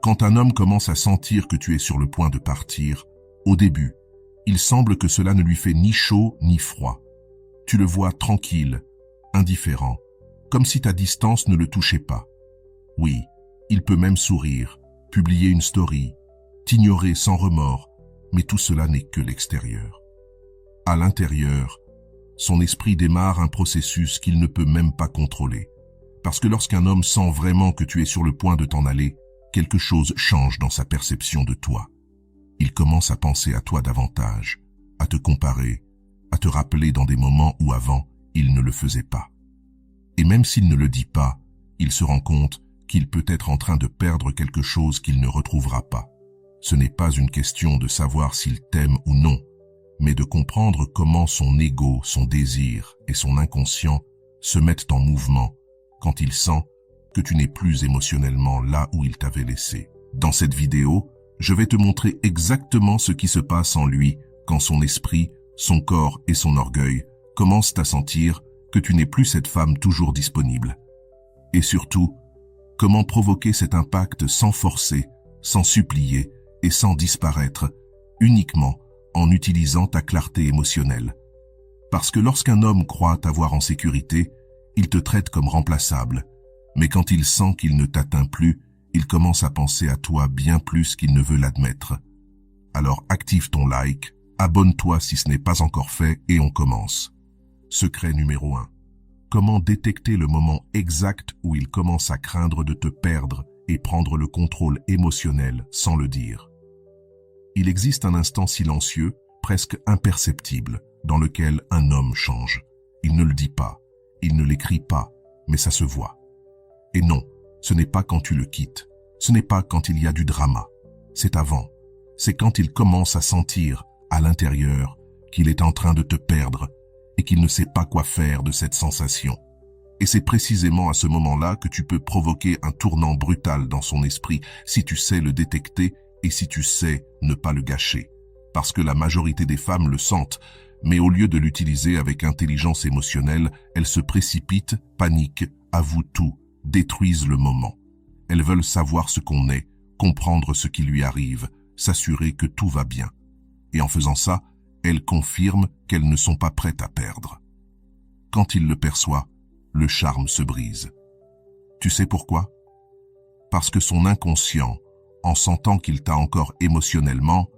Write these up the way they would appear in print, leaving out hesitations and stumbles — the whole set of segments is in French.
Quand un homme commence à sentir que tu es sur le point de partir, au début, il semble que cela ne lui fait ni chaud ni froid. Tu le vois tranquille, indifférent, comme si ta distance ne le touchait pas. Oui, il peut même sourire, publier une story, t'ignorer sans remords, mais tout cela n'est que l'extérieur. À l'intérieur, son esprit démarre un processus qu'il ne peut même pas contrôler. Parce que lorsqu'un homme sent vraiment que tu es sur le point de t'en aller, quelque chose change dans sa perception de toi. Il commence à penser à toi davantage, à te comparer, à te rappeler dans des moments où avant, il ne le faisait pas. Et même s'il ne le dit pas, il se rend compte qu'il peut être en train de perdre quelque chose qu'il ne retrouvera pas. Ce n'est pas une question de savoir s'il t'aime ou non, mais de comprendre comment son ego, son désir et son inconscient se mettent en mouvement quand il sent que tu n'es plus émotionnellement là où il t'avait laissé. Dans cette vidéo, je vais te montrer exactement ce qui se passe en lui quand son esprit, son corps et son orgueil commencent à sentir que tu n'es plus cette femme toujours disponible. Et surtout, comment provoquer cet impact sans forcer, sans supplier et sans disparaître, uniquement en utilisant ta clarté émotionnelle. Parce que lorsqu'un homme croit t'avoir en sécurité, il te traite comme remplaçable. Mais quand il sent qu'il ne t'atteint plus, il commence à penser à toi bien plus qu'il ne veut l'admettre. Alors active ton like, abonne-toi si ce n'est pas encore fait et on commence. Secret numéro 1. Comment détecter le moment exact où il commence à craindre de te perdre et prendre le contrôle émotionnel sans le dire? Il existe un instant silencieux, presque imperceptible, dans lequel un homme change. Il ne le dit pas, il ne l'écrit pas, mais ça se voit. Et non, ce n'est pas quand tu le quittes, ce n'est pas quand il y a du drama, c'est avant. C'est quand il commence à sentir, à l'intérieur, qu'il est en train de te perdre et qu'il ne sait pas quoi faire de cette sensation. Et c'est précisément à ce moment-là que tu peux provoquer un tournant brutal dans son esprit si tu sais le détecter et si tu sais ne pas le gâcher. Parce que la majorité des femmes le sentent, mais au lieu de l'utiliser avec intelligence émotionnelle, elles se précipitent, paniquent, avouent tout, détruisent le moment. Elles veulent savoir ce qu'on est, comprendre ce qui lui arrive, s'assurer que tout va bien. Et en faisant ça, elles confirment qu'elles ne sont pas prêtes à perdre. Quand il le perçoit, le charme se brise. Tu sais pourquoi? Parce que son inconscient, en sentant qu'il t'a encore émotionnellement,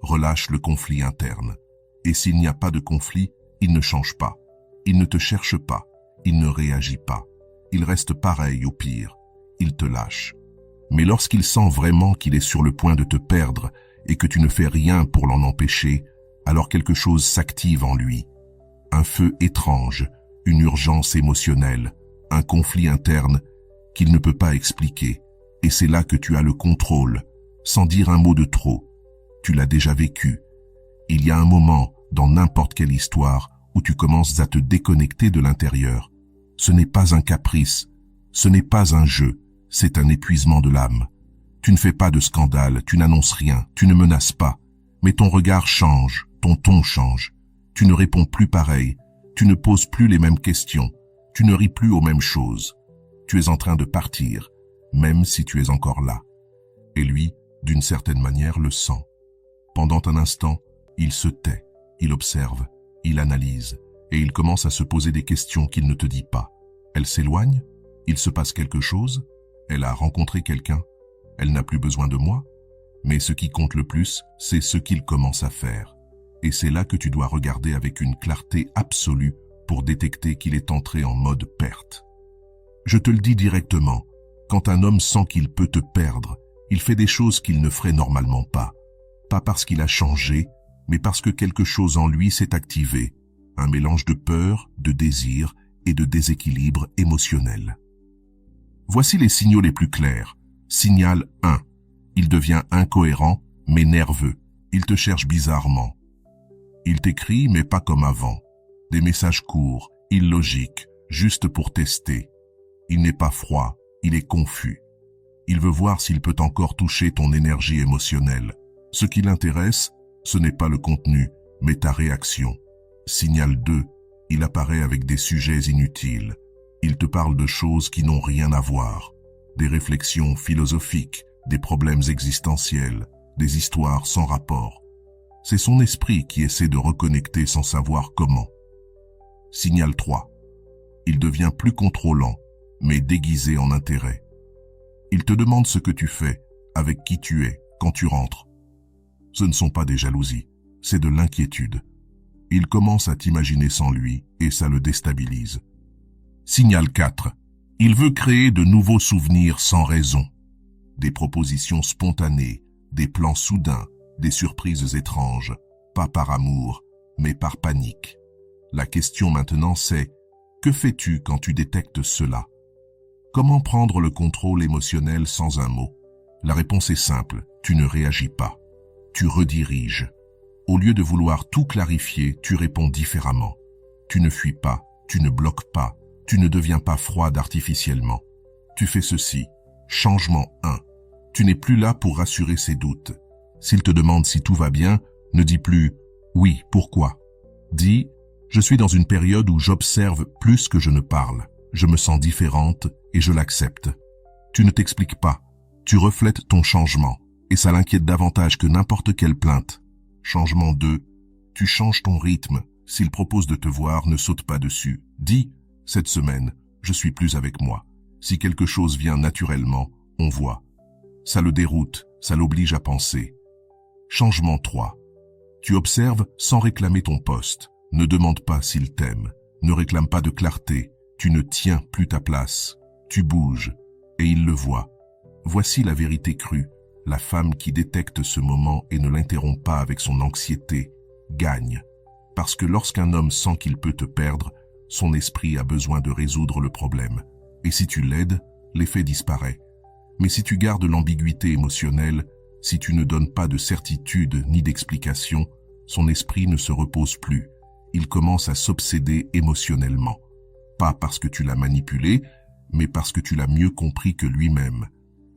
relâche le conflit interne. Et s'il n'y a pas de conflit, il ne change pas. Il ne te cherche pas. Il ne réagit pas. Il reste pareil au pire. Il te lâche. Mais lorsqu'il sent vraiment qu'il est sur le point de te perdre et que tu ne fais rien pour l'en empêcher, alors quelque chose s'active en lui. Un feu étrange, une urgence émotionnelle, un conflit interne qu'il ne peut pas expliquer. Et c'est là que tu as le contrôle, sans dire un mot de trop. Tu l'as déjà vécu. Il y a un moment, dans n'importe quelle histoire, où tu commences à te déconnecter de l'intérieur. Ce n'est pas un caprice, ce n'est pas un jeu, c'est un épuisement de l'âme. Tu ne fais pas de scandale, tu n'annonces rien, tu ne menaces pas. Mais ton regard change, ton ton change. Tu ne réponds plus pareil, tu ne poses plus les mêmes questions, tu ne ris plus aux mêmes choses. Tu es en train de partir, même si tu es encore là. Et lui, d'une certaine manière, le sent. Pendant un instant, il se tait, il observe, il analyse, et il commence à se poser des questions qu'il ne te dit pas. Elle s'éloigne? Il se passe quelque chose? Elle a rencontré quelqu'un? Elle n'a plus besoin de moi? Mais ce qui compte le plus, c'est ce qu'il commence à faire. Et c'est là que tu dois regarder avec une clarté absolue pour détecter qu'il est entré en mode perte. Je te le dis directement, quand un homme sent qu'il peut te perdre, il fait des choses qu'il ne ferait normalement pas. Pas parce qu'il a changé, mais parce que quelque chose en lui s'est activé. Un mélange de peur, de désir et de déséquilibre émotionnel. Voici les signaux les plus clairs. Signal 1. Il devient incohérent, mais nerveux. Il te cherche bizarrement. Il t'écrit, mais pas comme avant. Des messages courts, illogiques, juste pour tester. Il n'est pas froid, il est confus. Il veut voir s'il peut encore toucher ton énergie émotionnelle. Ce qui l'intéresse, ce n'est pas le contenu, mais ta réaction. Signal 2. Il apparaît avec des sujets inutiles. Il te parle de choses qui n'ont rien à voir. Des réflexions philosophiques, des problèmes existentiels, des histoires sans rapport. C'est son esprit qui essaie de reconnecter sans savoir comment. Signal 3. Il devient plus contrôlant, mais déguisé en intérêt. Il te demande ce que tu fais, avec qui tu es, quand tu rentres. Ce ne sont pas des jalousies, c'est de l'inquiétude. Il commence à t'imaginer sans lui et ça le déstabilise. Signal 4. Il veut créer de nouveaux souvenirs sans raison. Des propositions spontanées, des plans soudains, des surprises étranges, pas par amour, mais par panique. La question maintenant c'est, que fais-tu quand tu détectes cela? Comment prendre le contrôle émotionnel sans un mot? La réponse est simple, tu ne réagis pas. Tu rediriges. Au lieu de vouloir tout clarifier, tu réponds différemment. Tu ne fuis pas, tu ne bloques pas, tu ne deviens pas froide artificiellement. Tu fais ceci. Changement 1. Tu n'es plus là pour rassurer ses doutes. S'il te demande si tout va bien, ne dis plus « oui, pourquoi ?» Dis « je suis dans une période où j'observe plus que je ne parle. Je me sens différente et je l'accepte. » Tu ne t'expliques pas. Tu reflètes ton changement et ça l'inquiète davantage que n'importe quelle plainte. Changement 2. Tu changes ton rythme. S'il propose de te voir, ne saute pas dessus. Dis « cette semaine, je suis plus avec moi. » Si quelque chose vient naturellement, on voit. Ça le déroute, ça l'oblige à penser. Changement 3. Tu observes sans réclamer ton poste. Ne demande pas s'il t'aime. Ne réclame pas de clarté. Tu ne tiens plus ta place. Tu bouges. Et il le voit. Voici la vérité crue. La femme qui détecte ce moment et ne l'interrompt pas avec son anxiété, gagne. Parce que lorsqu'un homme sent qu'il peut te perdre, son esprit a besoin de résoudre le problème. Et si tu l'aides, l'effet disparaît. Mais si tu gardes l'ambiguïté émotionnelle, si tu ne donnes pas de certitude ni d'explication, son esprit ne se repose plus. Il commence à s'obséder émotionnellement. Pas parce que tu l'as manipulé, mais parce que tu l'as mieux compris que lui-même.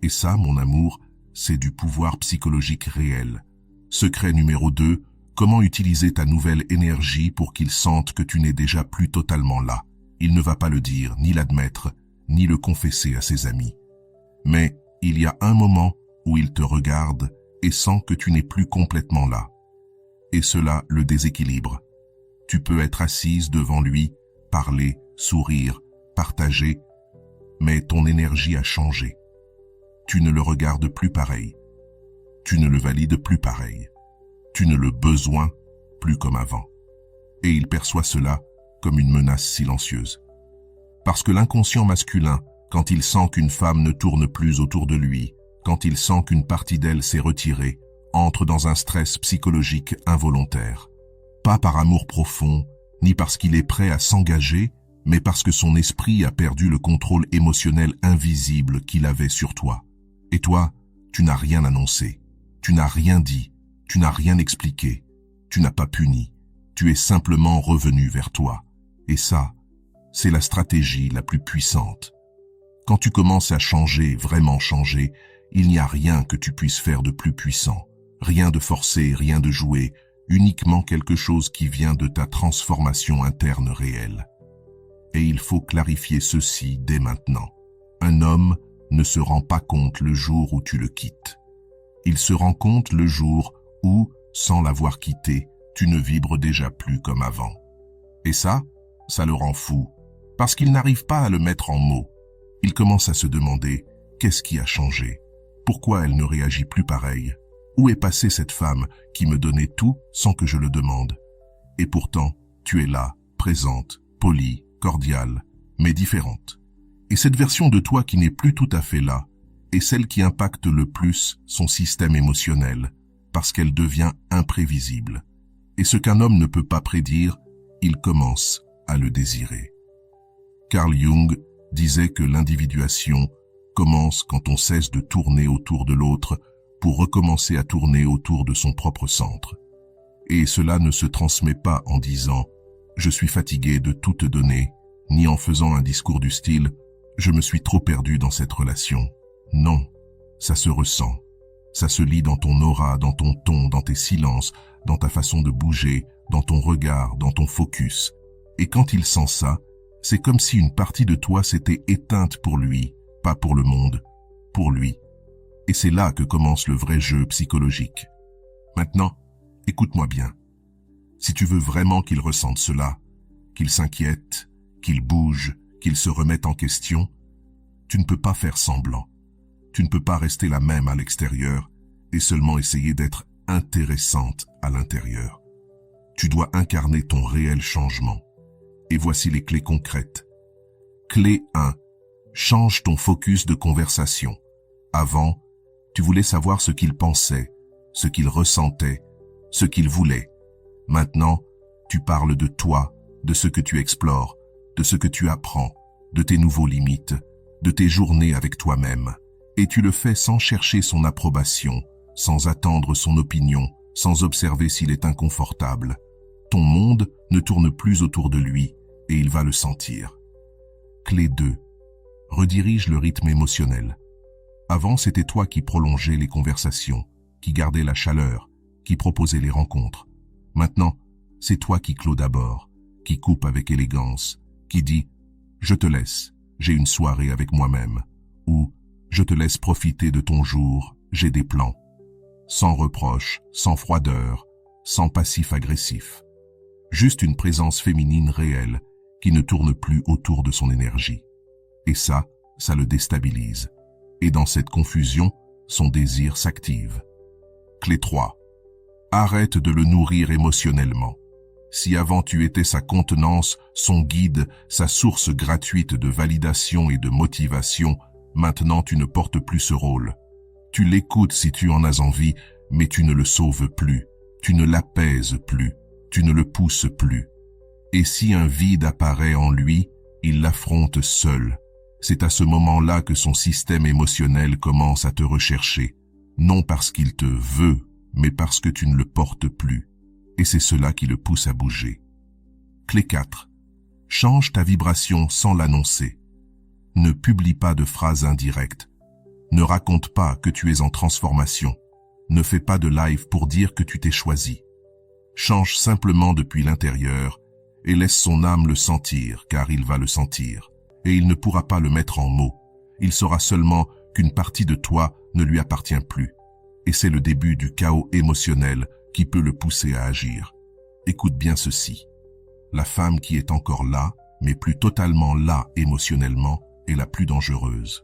Et ça, mon amour, c'est du pouvoir psychologique réel. Secret numéro 2, comment utiliser ta nouvelle énergie pour qu'il sente que tu n'es déjà plus totalement là. Il ne va pas le dire, ni l'admettre, ni le confesser à ses amis. Mais il y a un moment où il te regarde et sent que tu n'es plus complètement là. Et cela le déséquilibre. Tu peux être assise devant lui, parler, sourire, partager, mais ton énergie a changé. Tu ne le regardes plus pareil. Tu ne le valides plus pareil. Tu ne le besoins plus comme avant. Et il perçoit cela comme une menace silencieuse. Parce que l'inconscient masculin, quand il sent qu'une femme ne tourne plus autour de lui, quand il sent qu'une partie d'elle s'est retirée, entre dans un stress psychologique involontaire. Pas par amour profond, ni parce qu'il est prêt à s'engager, mais parce que son esprit a perdu le contrôle émotionnel invisible qu'il avait sur toi. Et toi, tu n'as rien annoncé, tu n'as rien dit, tu n'as rien expliqué, tu n'as pas puni, tu es simplement revenu vers toi. Et ça, c'est la stratégie la plus puissante. Quand tu commences à changer, vraiment changer, il n'y a rien que tu puisses faire de plus puissant. Rien de forcé, rien de joué, uniquement quelque chose qui vient de ta transformation interne réelle. Et il faut clarifier ceci dès maintenant. Un homme ne se rend pas compte le jour où tu le quittes. Il se rend compte le jour où, sans l'avoir quitté, tu ne vibres déjà plus comme avant. Et ça le rend fou, parce qu'il n'arrive pas à le mettre en mots. Il commence à se demander, qu'est-ce qui a changé? Pourquoi elle ne réagit plus pareil? Où est passée cette femme qui me donnait tout sans que je le demande? Et pourtant, tu es là, présente, polie, cordiale, mais différente. Et cette version de toi qui n'est plus tout à fait là est celle qui impacte le plus son système émotionnel, parce qu'elle devient imprévisible. Et ce qu'un homme ne peut pas prédire, il commence à le désirer. Carl Jung disait que l'individuation commence quand on cesse de tourner autour de l'autre pour recommencer à tourner autour de son propre centre. Et cela ne se transmet pas en disant « je suis fatigué de tout te donner », ni en faisant un discours du style « je me suis trop perdu dans cette relation ». Non, ça se ressent. Ça se lit dans ton aura, dans ton ton, dans tes silences, dans ta façon de bouger, dans ton regard, dans ton focus. Et quand il sent ça, c'est comme si une partie de toi s'était éteinte pour lui, pas pour le monde, pour lui. Et c'est là que commence le vrai jeu psychologique. Maintenant, écoute-moi bien. Si tu veux vraiment qu'il ressente cela, qu'il s'inquiète, qu'il bouge, qu'il se remette en question, tu ne peux pas faire semblant. Tu ne peux pas rester la même à l'extérieur et seulement essayer d'être intéressante à l'intérieur. Tu dois incarner ton réel changement. Et voici les clés concrètes. Clé 1. Change ton focus de conversation. Avant, tu voulais savoir ce qu'il pensait, ce qu'il ressentait, ce qu'il voulait. Maintenant, tu parles de toi, de ce que tu explores, de ce que tu apprends, de tes nouveaux limites, de tes journées avec toi-même. Et tu le fais sans chercher son approbation, sans attendre son opinion, sans observer s'il est inconfortable. Ton monde ne tourne plus autour de lui et il va le sentir. Clé 2. Redirige le rythme émotionnel. Avant, c'était toi qui prolongeais les conversations, qui gardais la chaleur, qui proposais les rencontres. Maintenant, c'est toi qui clôt d'abord, qui coupe avec élégance, qui dit « Je te laisse, j'ai une soirée avec moi-même » ou « Je te laisse profiter de ton jour, j'ai des plans ». Sans reproche, sans froideur, sans passif agressif. Juste une présence féminine réelle qui ne tourne plus autour de son énergie. Et ça le déstabilise. Et dans cette confusion, son désir s'active. Clé 3. Arrête de le nourrir émotionnellement. Si avant tu étais sa contenance, son guide, sa source gratuite de validation et de motivation, maintenant tu ne portes plus ce rôle. Tu l'écoutes si tu en as envie, mais tu ne le sauves plus, tu ne l'apaises plus, tu ne le pousses plus. Et si un vide apparaît en lui, il l'affronte seul. C'est à ce moment-là que son système émotionnel commence à te rechercher, non parce qu'il te veut, mais parce que tu ne le portes plus. Et c'est cela qui le pousse à bouger. Clé 4. Change ta vibration sans l'annoncer. Ne publie pas de phrases indirectes. Ne raconte pas que tu es en transformation. Ne fais pas de live pour dire que tu t'es choisi. Change simplement depuis l'intérieur et laisse son âme le sentir, car il va le sentir. Et il ne pourra pas le mettre en mots. Il saura seulement qu'une partie de toi ne lui appartient plus. Et c'est le début du chaos émotionnel qui peut le pousser à agir. Écoute bien ceci. La femme qui est encore là, mais plus totalement là émotionnellement, est la plus dangereuse.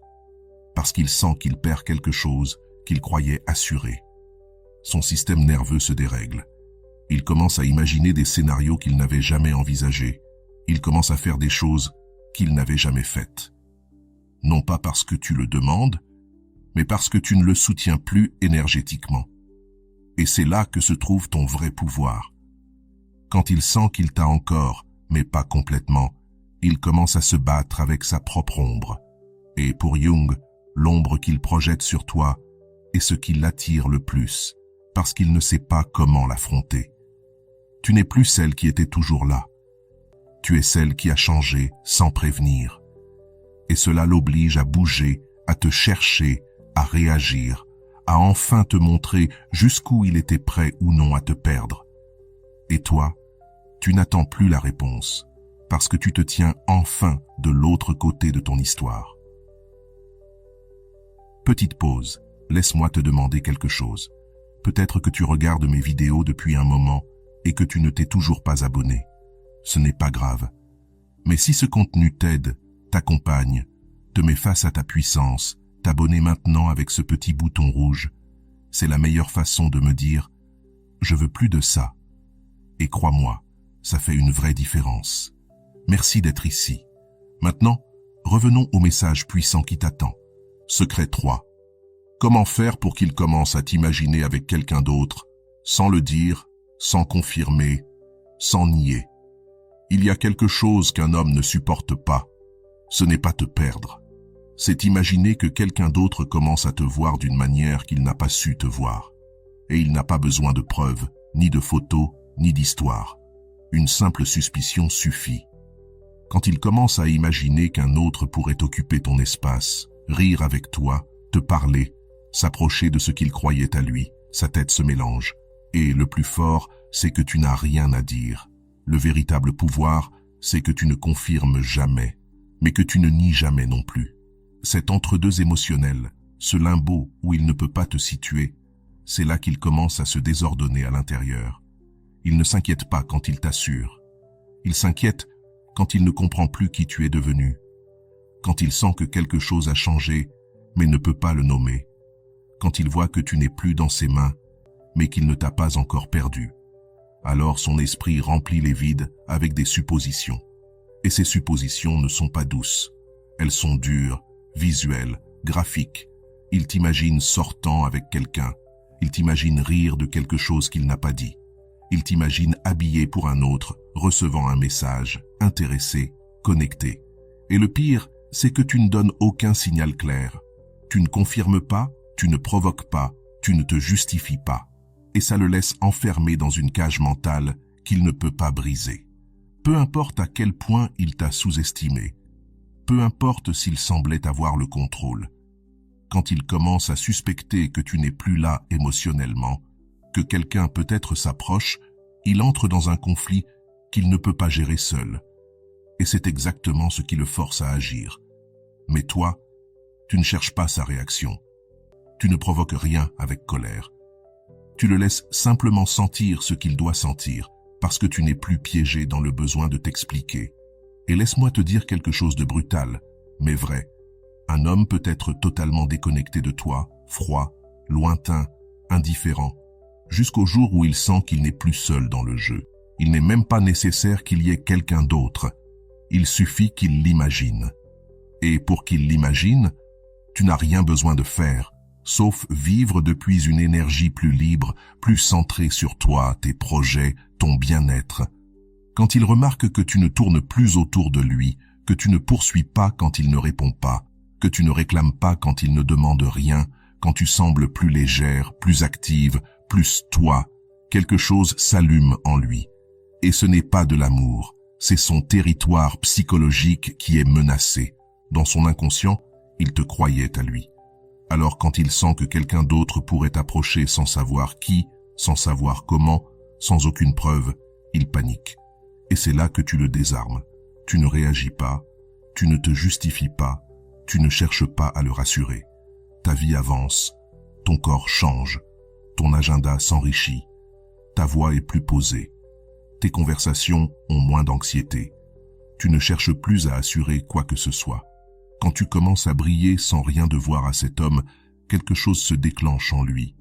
Parce qu'il sent qu'il perd quelque chose qu'il croyait assuré. Son système nerveux se dérègle. Il commence à imaginer des scénarios qu'il n'avait jamais envisagés. Il commence à faire des choses qu'il n'avait jamais faites. Non pas parce que tu le demandes, mais parce que tu ne le soutiens plus énergétiquement. Et c'est là que se trouve ton vrai pouvoir. Quand il sent qu'il t'a encore, mais pas complètement, il commence à se battre avec sa propre ombre. Et pour Jung, l'ombre qu'il projette sur toi est ce qui l'attire le plus, parce qu'il ne sait pas comment l'affronter. Tu n'es plus celle qui était toujours là. Tu es celle qui a changé sans prévenir. Et cela l'oblige à bouger, à te chercher, à réagir, à enfin te montrer jusqu'où il était prêt ou non à te perdre. Et toi, tu n'attends plus la réponse, parce que tu te tiens enfin de l'autre côté de ton histoire. Petite pause, laisse-moi te demander quelque chose. Peut-être que tu regardes mes vidéos depuis un moment et que tu ne t'es toujours pas abonné. Ce n'est pas grave. Mais si ce contenu t'aide, t'accompagne, te met face à ta puissance, t'abonner maintenant avec ce petit bouton rouge, c'est la meilleure façon de me dire « Je veux plus de ça ». Et crois-moi, ça fait une vraie différence. Merci d'être ici. Maintenant, revenons au message puissant qui t'attend. Secret 3. Comment faire pour qu'il commence à t'imaginer avec quelqu'un d'autre, sans le dire, sans confirmer, sans nier. Il y a quelque chose qu'un homme ne supporte pas. Ce n'est pas te perdre. C'est imaginer que quelqu'un d'autre commence à te voir d'une manière qu'il n'a pas su te voir. Et il n'a pas besoin de preuves, ni de photos, ni d'histoire. Une simple suspicion suffit. Quand il commence à imaginer qu'un autre pourrait occuper ton espace, rire avec toi, te parler, s'approcher de ce qu'il croyait à lui, sa tête se mélange. Et le plus fort, c'est que tu n'as rien à dire. Le véritable pouvoir, c'est que tu ne confirmes jamais, mais que tu ne nies jamais non plus. Cet entre-deux émotionnel, ce limbo où il ne peut pas te situer, c'est là qu'il commence à se désordonner à l'intérieur. Il ne s'inquiète pas quand il t'assure. Il s'inquiète quand il ne comprend plus qui tu es devenu, quand il sent que quelque chose a changé, mais ne peut pas le nommer, quand il voit que tu n'es plus dans ses mains, mais qu'il ne t'a pas encore perdu. Alors son esprit remplit les vides avec des suppositions. Et ces suppositions ne sont pas douces. Elles sont dures, visuelles, graphiques. Il t'imagine sortant avec quelqu'un. Il t'imagine rire de quelque chose qu'il n'a pas dit. Il t'imagine habillé pour un autre, recevant un message, intéressé, connecté. Et le pire, c'est que tu ne donnes aucun signal clair. Tu ne confirmes pas, tu ne provoques pas, tu ne te justifies pas. Et ça le laisse enfermé dans une cage mentale qu'il ne peut pas briser. Peu importe à quel point il t'a sous-estimé, peu importe s'il semblait avoir le contrôle, quand il commence à suspecter que tu n'es plus là émotionnellement, que quelqu'un peut-être s'approche, il entre dans un conflit qu'il ne peut pas gérer seul. Et c'est exactement ce qui le force à agir. Mais toi, tu ne cherches pas sa réaction. Tu ne provoques rien avec colère. Tu le laisses simplement sentir ce qu'il doit sentir, parce que tu n'es plus piégé dans le besoin de t'expliquer. Et laisse-moi te dire quelque chose de brutal, mais vrai. Un homme peut être totalement déconnecté de toi, froid, lointain, indifférent, jusqu'au jour où il sent qu'il n'est plus seul dans le jeu. Il n'est même pas nécessaire qu'il y ait quelqu'un d'autre. Il suffit qu'il l'imagine. Et pour qu'il l'imagine, tu n'as rien besoin de faire, sauf vivre depuis une énergie plus libre, plus centrée sur toi, tes projets, ton bien-être. Quand il remarque que tu ne tournes plus autour de lui, que tu ne poursuis pas quand il ne répond pas, que tu ne réclames pas quand il ne demande rien, quand tu sembles plus légère, plus active, plus toi, quelque chose s'allume en lui. Et ce n'est pas de l'amour, c'est son territoire psychologique qui est menacé. Dans son inconscient, il te croyait à lui. Alors quand il sent que quelqu'un d'autre pourrait approcher sans savoir qui, sans savoir comment, sans aucune preuve, il panique. Et c'est là que tu le désarmes. Tu ne réagis pas, tu ne te justifies pas, tu ne cherches pas à le rassurer. Ta vie avance, ton corps change, ton agenda s'enrichit, ta voix est plus posée, tes conversations ont moins d'anxiété. Tu ne cherches plus à assurer quoi que ce soit. Quand tu commences à briller sans rien devoir à cet homme, quelque chose se déclenche en lui.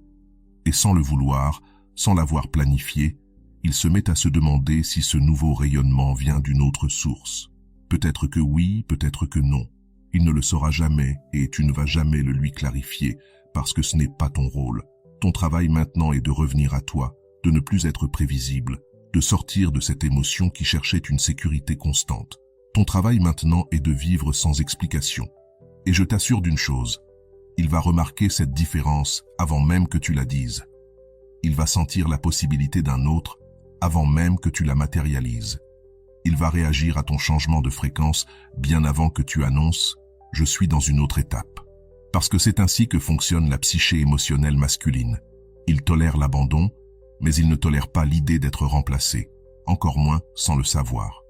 Et sans le vouloir, sans l'avoir planifié, il se met à se demander si ce nouveau rayonnement vient d'une autre source. Peut-être que oui, peut-être que non. Il ne le saura jamais et tu ne vas jamais le lui clarifier parce que ce n'est pas ton rôle. Ton travail maintenant est de revenir à toi, de ne plus être prévisible, de sortir de cette émotion qui cherchait une sécurité constante. Ton travail maintenant est de vivre sans explication. Et je t'assure d'une chose, il va remarquer cette différence avant même que tu la dises. Il va sentir la possibilité d'un autre avant même que tu la matérialises. Il va réagir à ton changement de fréquence bien avant que tu annonces « je suis dans une autre étape ». Parce que c'est ainsi que fonctionne la psyché émotionnelle masculine. Il tolère l'abandon, mais il ne tolère pas l'idée d'être remplacé, encore moins sans le savoir.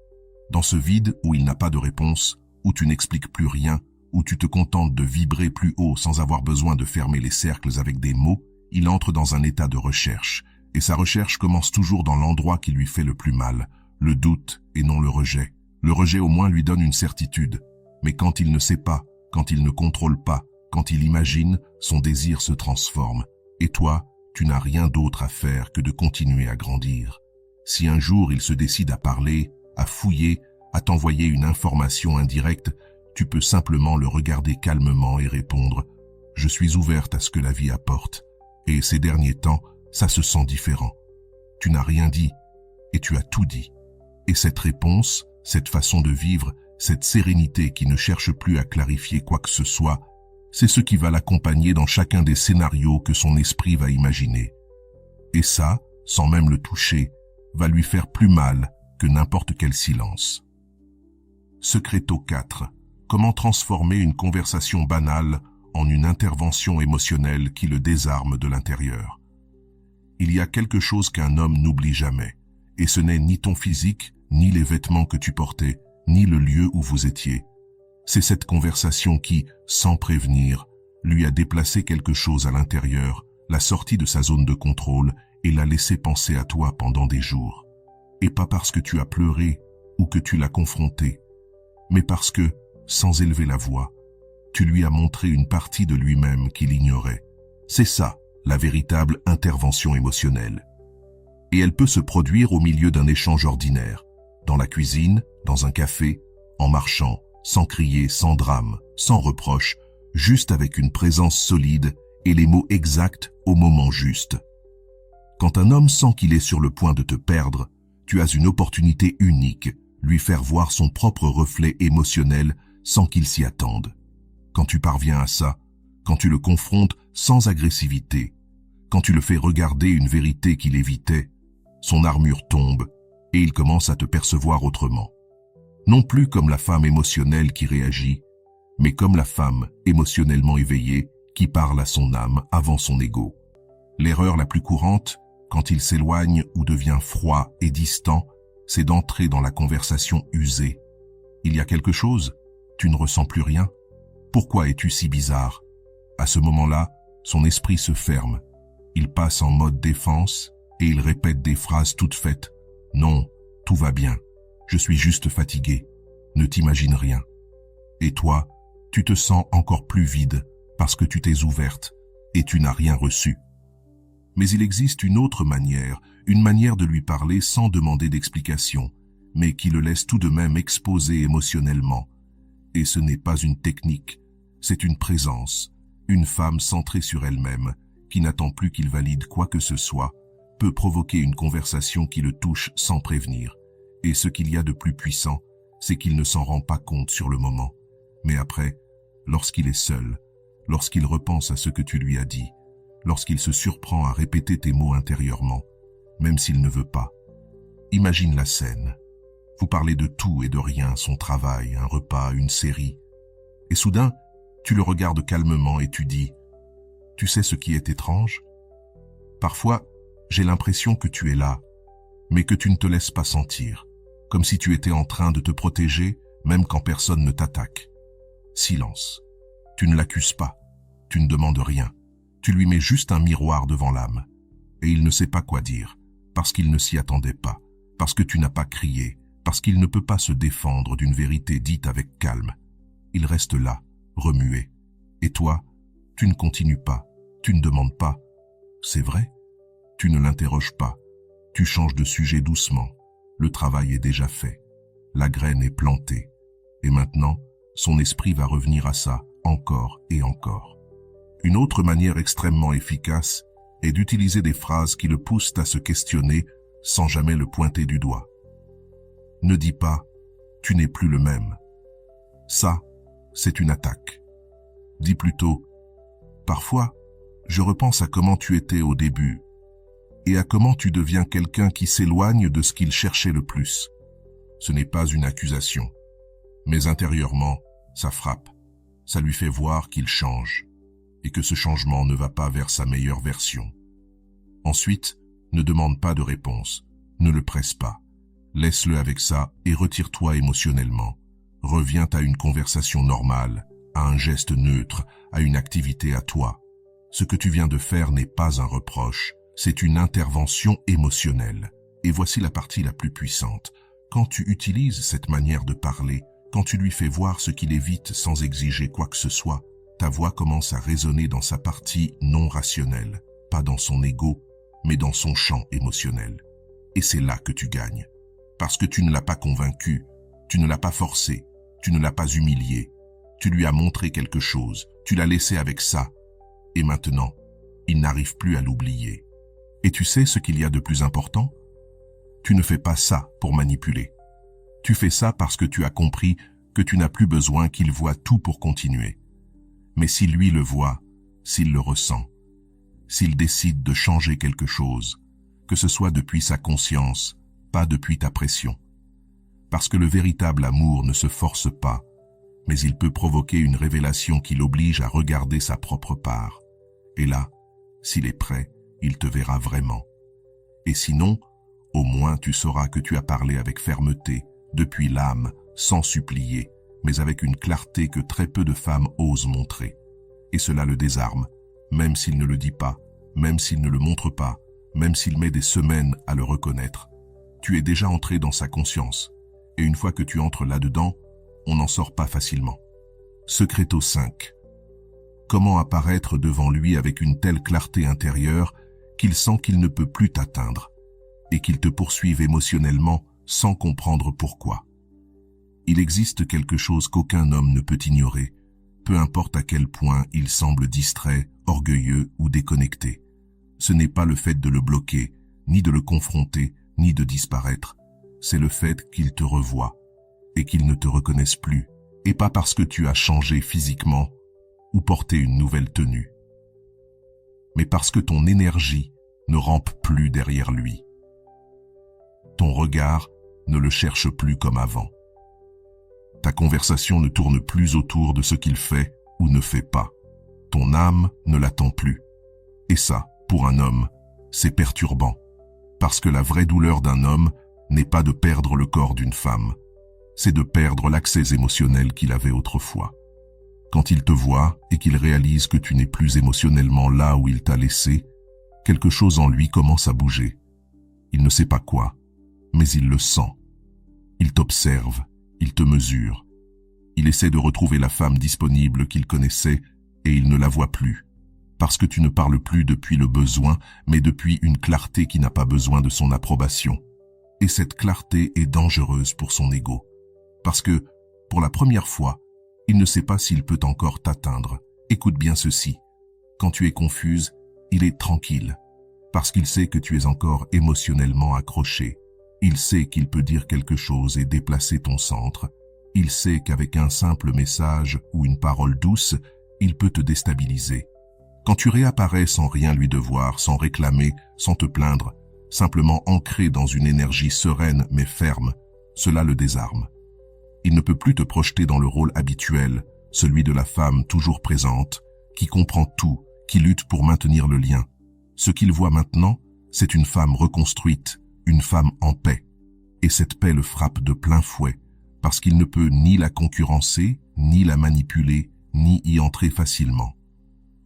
Dans ce vide où il n'a pas de réponse, où tu n'expliques plus rien, où tu te contentes de vibrer plus haut sans avoir besoin de fermer les cercles avec des mots, il entre dans un état de recherche. Et sa recherche commence toujours dans l'endroit qui lui fait le plus mal, le doute et non le rejet. Le rejet au moins lui donne une certitude. Mais quand il ne sait pas, quand il ne contrôle pas, quand il imagine, son désir se transforme. Et toi, tu n'as rien d'autre à faire que de continuer à grandir. Si un jour il se décide à parler, à fouiller, à t'envoyer une information indirecte, tu peux simplement le regarder calmement et répondre « Je suis ouverte à ce que la vie apporte. » Et ces derniers temps, ça se sent différent. Tu n'as rien dit et tu as tout dit. Et cette réponse, cette façon de vivre, cette sérénité qui ne cherche plus à clarifier quoi que ce soit, c'est ce qui va l'accompagner dans chacun des scénarios que son esprit va imaginer. Et ça, sans même le toucher, va lui faire plus mal que n'importe quel silence. Secreto 4. Comment transformer une conversation banale en une intervention émotionnelle qui le désarme de l'intérieur. Il y a quelque chose qu'un homme n'oublie jamais, et ce n'est ni ton physique, ni les vêtements que tu portais, ni le lieu où vous étiez. C'est cette conversation qui, sans prévenir, lui a déplacé quelque chose à l'intérieur, l'a sorti de sa zone de contrôle et l'a laissé penser à toi pendant des jours. Et pas parce que tu as pleuré ou que tu l'as confronté, mais parce que, sans élever la voix, tu lui as montré une partie de lui-même qu'il ignorait. C'est ça, la véritable intervention émotionnelle. Et elle peut se produire au milieu d'un échange ordinaire, dans la cuisine, dans un café, en marchant, sans crier, sans drame, sans reproche, juste avec une présence solide et les mots exacts au moment juste. Quand un homme sent qu'il est sur le point de te perdre, tu as une opportunité unique, lui faire voir son propre reflet émotionnel sans qu'il s'y attende. Quand tu parviens à ça, quand tu le confrontes sans agressivité, quand tu le fais regarder une vérité qu'il évitait, son armure tombe et il commence à te percevoir autrement. Non plus comme la femme émotionnelle qui réagit, mais comme la femme émotionnellement éveillée qui parle à son âme avant son ego. L'erreur la plus courante, quand il s'éloigne ou devient froid et distant, c'est d'entrer dans la conversation usée. Il y a quelque chose? Tu ne ressens plus rien? Pourquoi es-tu si bizarre? À ce moment-là, son esprit se ferme. Il passe en mode défense et il répète des phrases toutes faites. Non, tout va bien. Je suis juste fatigué. Ne t'imagine rien. Et toi, tu te sens encore plus vide parce que tu t'es ouverte et tu n'as rien reçu. Mais il existe une autre manière, une manière de lui parler sans demander d'explication, mais qui le laisse tout de même exposé émotionnellement. Et ce n'est pas une technique, c'est une présence, une femme centrée sur elle-même, qui n'attend plus qu'il valide quoi que ce soit, peut provoquer une conversation qui le touche sans prévenir. Et ce qu'il y a de plus puissant, c'est qu'il ne s'en rend pas compte sur le moment. Mais après, lorsqu'il est seul, lorsqu'il repense à ce que tu lui as dit, lorsqu'il se surprend à répéter tes mots intérieurement, même s'il ne veut pas. Imagine la scène. Vous parlez de tout et de rien, son travail, un repas, une série. Et soudain, tu le regardes calmement et tu dis « Tu sais ce qui est étrange ? Parfois, j'ai l'impression que tu es là, mais que tu ne te laisses pas sentir, comme si tu étais en train de te protéger, même quand personne ne t'attaque. Silence. Tu ne l'accuses pas, tu ne demandes rien. Tu lui mets juste un miroir devant l'âme. Et il ne sait pas quoi dire, parce qu'il ne s'y attendait pas, parce que tu n'as pas crié, parce qu'il ne peut pas se défendre d'une vérité dite avec calme. Il reste là, remué. Et toi, tu ne continues pas, tu ne demandes pas. C'est vrai? Tu ne l'interroges pas. Tu changes de sujet doucement. Le travail est déjà fait. La graine est plantée. Et maintenant, son esprit va revenir à ça, encore et encore. Une autre manière extrêmement efficace est d'utiliser des phrases qui le poussent à se questionner sans jamais le pointer du doigt. Ne dis pas « tu n'es plus le même ». Ça, c'est une attaque. Dis plutôt « parfois, je repense à comment tu étais au début et à comment tu deviens quelqu'un qui s'éloigne de ce qu'il cherchait le plus ». Ce n'est pas une accusation, mais intérieurement, ça frappe. Ça lui fait voir qu'il change et que ce changement ne va pas vers sa meilleure version. Ensuite, ne demande pas de réponse, ne le presse pas. Laisse-le avec ça et retire-toi émotionnellement. Reviens à une conversation normale, à un geste neutre, à une activité à toi. Ce que tu viens de faire n'est pas un reproche, c'est une intervention émotionnelle. Et voici la partie la plus puissante. Quand tu utilises cette manière de parler, quand tu lui fais voir ce qu'il évite sans exiger quoi que ce soit, ta voix commence à résonner dans sa partie non rationnelle, pas dans son ego, mais dans son champ émotionnel. Et c'est là que tu gagnes. Parce que tu ne l'as pas convaincu, tu ne l'as pas forcé, tu ne l'as pas humilié. Tu lui as montré quelque chose, tu l'as laissé avec ça. Et maintenant, il n'arrive plus à l'oublier. Et tu sais ce qu'il y a de plus important? Tu ne fais pas ça pour manipuler. Tu fais ça parce que tu as compris que tu n'as plus besoin qu'il voie tout pour continuer. Mais si lui le voit, s'il le ressent, s'il décide de changer quelque chose, que ce soit depuis sa conscience, pas depuis ta pression. Parce que le véritable amour ne se force pas, mais il peut provoquer une révélation qui l'oblige à regarder sa propre part. Et là, s'il est prêt, il te verra vraiment. Et sinon, au moins tu sauras que tu as parlé avec fermeté, depuis l'âme, sans supplier, mais avec une clarté que très peu de femmes osent montrer. et cela le désarme, même s'il ne le dit pas, même s'il ne le montre pas, même s'il met des semaines à le reconnaître. Tu es déjà entré dans sa conscience, et une fois que tu entres là-dedans, on n'en sort pas facilement. Secreto 5. Comment apparaître devant lui avec une telle clarté intérieure qu'il sent qu'il ne peut plus t'atteindre, et qu'il te poursuive émotionnellement sans comprendre pourquoi. Il existe quelque chose qu'aucun homme ne peut ignorer, peu importe à quel point il semble distrait, orgueilleux ou déconnecté. Ce n'est pas le fait de le bloquer, ni de le confronter, ni de disparaître. C'est le fait qu'il te revoie et qu'il ne te reconnaisse plus, et pas parce que tu as changé physiquement ou porté une nouvelle tenue, mais parce que ton énergie ne rampe plus derrière lui. Ton regard ne le cherche plus comme avant. Ta conversation ne tourne plus autour de ce qu'il fait ou ne fait pas. Ton âme ne l'attend plus. Et ça, pour un homme, c'est perturbant. Parce que la vraie douleur d'un homme n'est pas de perdre le corps d'une femme. C'est de perdre l'accès émotionnel qu'il avait autrefois. Quand il te voit et qu'il réalise que tu n'es plus émotionnellement là où il t'a laissé, quelque chose en lui commence à bouger. Il ne sait pas quoi, mais il le sent. Il t'observe, il te mesure. Il essaie de retrouver la femme disponible qu'il connaissait et il ne la voit plus. Parce que tu ne parles plus depuis le besoin, mais depuis une clarté qui n'a pas besoin de son approbation. Et cette clarté est dangereuse pour son ego. Parce que, pour la première fois, il ne sait pas s'il peut encore t'atteindre. Écoute bien ceci. Quand tu es confuse, il est tranquille. Parce qu'il sait que tu es encore émotionnellement accroché. Il sait qu'il peut dire quelque chose et déplacer ton centre. Il sait qu'avec un simple message ou une parole douce, il peut te déstabiliser. Quand tu réapparais sans rien lui devoir, sans réclamer, sans te plaindre, simplement ancré dans une énergie sereine mais ferme, cela le désarme. Il ne peut plus te projeter dans le rôle habituel, celui de la femme toujours présente, qui comprend tout, qui lutte pour maintenir le lien. Ce qu'il voit maintenant, c'est une femme reconstruite, une femme en paix. Et cette paix le frappe de plein fouet, parce qu'il ne peut ni la concurrencer, ni la manipuler, ni y entrer facilement.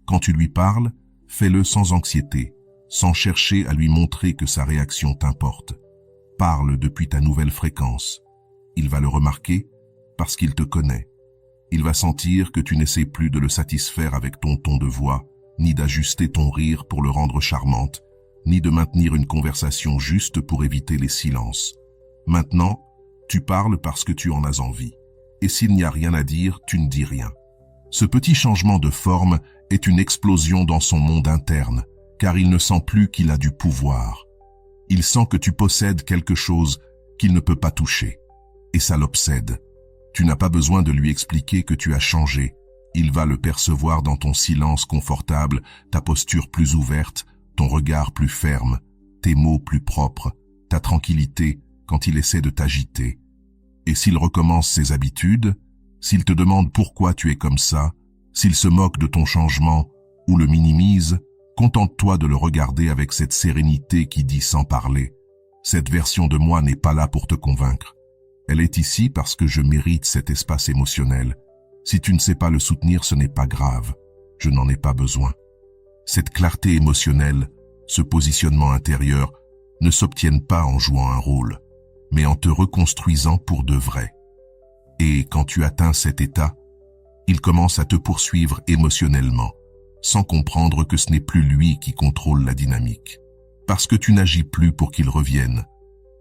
Quand tu lui parles, fais-le sans anxiété, sans chercher à lui montrer que sa réaction t'importe. Parle depuis ta nouvelle fréquence. Il va le remarquer parce qu'il te connaît. Il va sentir que tu n'essaies plus de le satisfaire avec ton ton de voix, ni d'ajuster ton rire pour le rendre charmante, ni de maintenir une conversation juste pour éviter les silences. Maintenant, tu parles parce que tu en as envie. Et s'il n'y a rien à dire, tu ne dis rien. Ce petit changement de forme est une explosion dans son monde interne, car il ne sent plus qu'il a du pouvoir. Il sent que tu possèdes quelque chose qu'il ne peut pas toucher. Et ça l'obsède. Tu n'as pas besoin de lui expliquer que tu as changé. Il va le percevoir dans ton silence confortable, ta posture plus ouverte, ton regard plus ferme, tes mots plus propres, ta tranquillité quand il essaie de t'agiter. Et s'il recommence ses habitudes, s'il te demande pourquoi tu es comme ça, s'il se moque de ton changement ou le minimise, contente-toi de le regarder avec cette sérénité qui dit sans parler. Cette version de moi n'est pas là pour te convaincre. Elle est ici parce que je mérite cet espace émotionnel. Si tu ne sais pas le soutenir, ce n'est pas grave. Je n'en ai pas besoin. Cette clarté émotionnelle, ce positionnement intérieur, ne s'obtiennent pas en jouant un rôle, mais en te reconstruisant pour de vrai. Et quand tu atteins cet état, il commence à te poursuivre émotionnellement, sans comprendre que ce n'est plus lui qui contrôle la dynamique. Parce que tu n'agis plus pour qu'il revienne.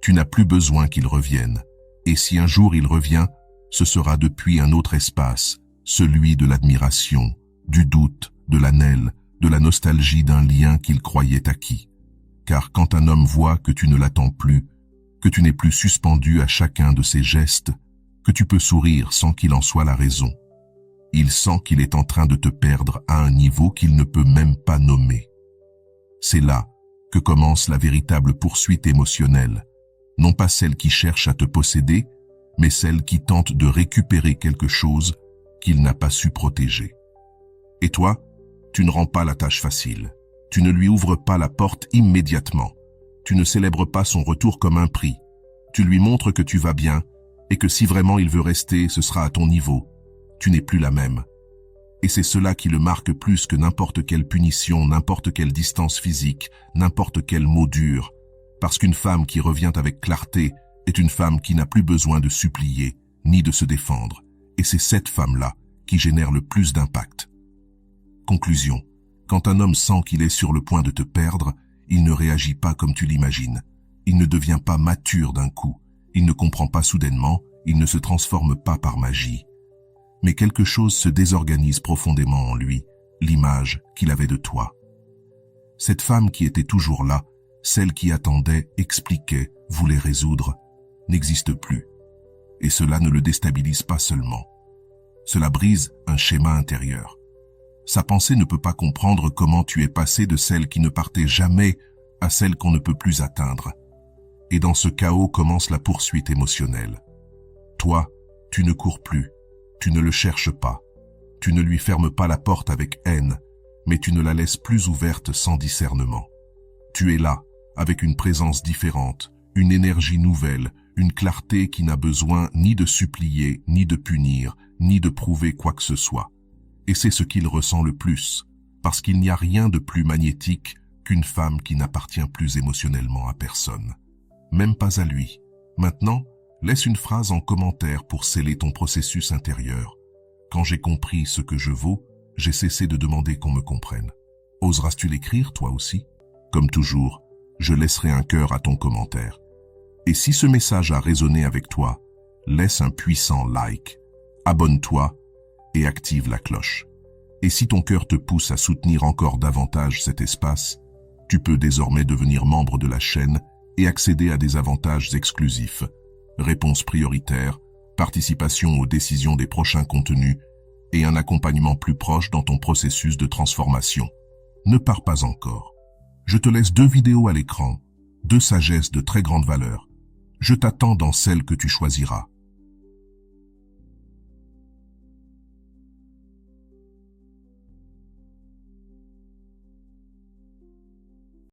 Tu n'as plus besoin qu'il revienne. Et si un jour il revient, ce sera depuis un autre espace, celui de l'admiration, du doute, de l'anhel, de la nostalgie d'un lien qu'il croyait acquis. Car quand un homme voit que tu ne l'attends plus, que tu n'es plus suspendu à chacun de ses gestes, que tu peux sourire sans qu'il en soit la raison, il sent qu'il est en train de te perdre à un niveau qu'il ne peut même pas nommer. C'est là que commence la véritable poursuite émotionnelle, non pas celle qui cherche à te posséder, mais celle qui tente de récupérer quelque chose qu'il n'a pas su protéger. Et toi, tu ne rends pas la tâche facile. Tu ne lui ouvres pas la porte immédiatement. Tu ne célèbres pas son retour comme un prix. Tu lui montres que tu vas bien et que si vraiment il veut rester, ce sera à ton niveau. Tu n'es plus la même. Et c'est cela qui le marque plus que n'importe quelle punition, n'importe quelle distance physique, n'importe quel mot dur. Parce qu'une femme qui revient avec clarté est une femme qui n'a plus besoin de supplier, ni de se défendre. Et c'est cette femme-là qui génère le plus d'impact. Conclusion. Quand un homme sent qu'il est sur le point de te perdre, il ne réagit pas comme tu l'imagines. Il ne devient pas mature d'un coup. Il ne comprend pas soudainement. Il ne se transforme pas par magie. Mais quelque chose se désorganise profondément en lui, l'image qu'il avait de toi. Cette femme qui était toujours là, celle qui attendait, expliquait, voulait résoudre, n'existe plus. Et cela ne le déstabilise pas seulement. Cela brise un schéma intérieur. Sa pensée ne peut pas comprendre comment tu es passé de celle qui ne partait jamais à celle qu'on ne peut plus atteindre. Et dans ce chaos commence la poursuite émotionnelle. Toi, tu ne cours plus, tu ne le cherches pas, tu ne lui fermes pas la porte avec haine, mais tu ne la laisses plus ouverte sans discernement. Tu es là, avec une présence différente, une énergie nouvelle, une clarté qui n'a besoin ni de supplier, ni de punir, ni de prouver quoi que ce soit. Et c'est ce qu'il ressent le plus, parce qu'il n'y a rien de plus magnétique qu'une femme qui n'appartient plus émotionnellement à personne. Même pas à lui. Maintenant, laisse une phrase en commentaire pour sceller ton processus intérieur. Quand j'ai compris ce que je vaux, j'ai cessé de demander qu'on me comprenne. Oseras-tu l'écrire, toi aussi? Comme toujours, je laisserai un cœur à ton commentaire. Et si ce message a résonné avec toi, laisse un puissant like, abonne-toi et active la cloche. Et si ton cœur te pousse à soutenir encore davantage cet espace, tu peux désormais devenir membre de la chaîne et accéder à des avantages exclusifs. Réponses prioritaires, participation aux décisions des prochains contenus et un accompagnement plus proche dans ton processus de transformation. Ne pars pas encore. Je te laisse 2 vidéos à l'écran, 2 sagesses de très grande valeur. Je t'attends dans celle que tu choisiras.